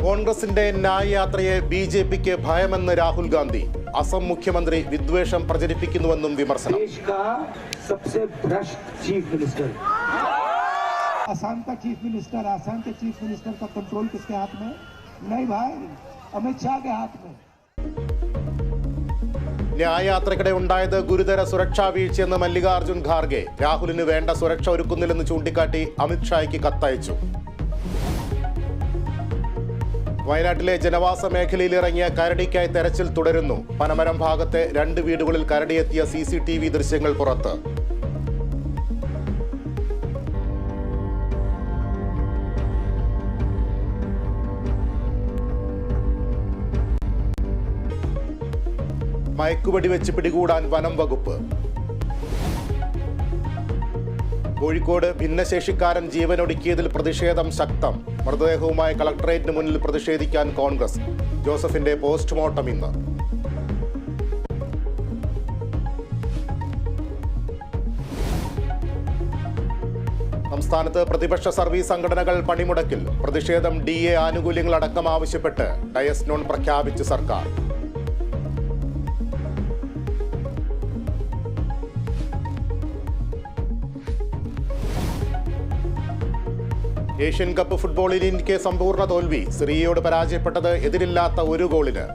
കോൺഗ്രസിന്റെ ന്യായയാത്രയെ ബി.ജെ.പിക്ക് ഭയമെന്ന് രാഹുൽ ഗാന്ധി. അസം മുഖ്യമന്ത്രി വിദ്വേഷം പ്രചരിപ്പിക്കുന്നുവെന്നും വിമർശനം. आसाम का चीफ मिनिस्टर, आसाम के चीफ मिनिस्टर का कंट्रोल किसके हाथ में? नहीं भाई, अमित शाह के हाथ में. ന്യായയാത്രയ്ക്കിടെ ഉണ്ടായത് ഗുരുതര സുരക്ഷാ വീഴ്ചയെന്ന് മല്ലികാർജുൻ ഖാർഗെ. രാഹുലിന് വേണ്ട സുരക്ഷ ഒരുക്കുന്നില്ലെന്ന് ചൂണ്ടിക്കാട്ടി അമിത്ഷായ്ക്ക് കത്തയച്ചു. വയനാട്ടിലെ ജനവാസ മേഖലയിൽ ഇറങ്ങിയ കരടിക്കായി തെരച്ചിൽ തുടരുന്നു. പനമരം ഭാഗത്തെ 2 വീടുകളിൽ കരടിയെത്തിയ CCTV ദൃശ്യങ്ങൾ പുറത്ത്. മയക്കുവെടി വെച്ച് പിടികൂടാൻ വനം വകുപ്പ്. കോഴിക്കോട് ഭിന്നശേഷിക്കാരൻ ജീവനൊടുക്കിയതിൽ പ്രതിഷേധം ശക്തം. മൃതദേഹവുമായി കളക്ടറേറ്റിന് മുന്നിൽ പ്രതിഷേധിക്കാൻ കോൺഗ്രസ്. ജോസഫിന്റെ പോസ്റ്റ്മോർട്ടം ഇന്ന്. സംസ്ഥാനത്ത് പ്രതിപക്ഷ സർവീസ് സംഘടനകൾ പണിമുടക്കിൽ. പ്രതിഷേധം DA ആനുകൂല്യങ്ങളടക്കം ആവശ്യപ്പെട്ട് ഡയസ് നോൺ പ്രഖ്യാപിച്ച് സർക്കാർ. ഏഷ്യൻ കപ്പ് ഫുട്ബോളിൽ ഇന്ത്യക്ക് സമ്പൂർണ്ണ തോൽവി. സിറിയയോട് പരാജയപ്പെട്ടത് എതിരില്ലാത്ത 1 ഗോളിന്.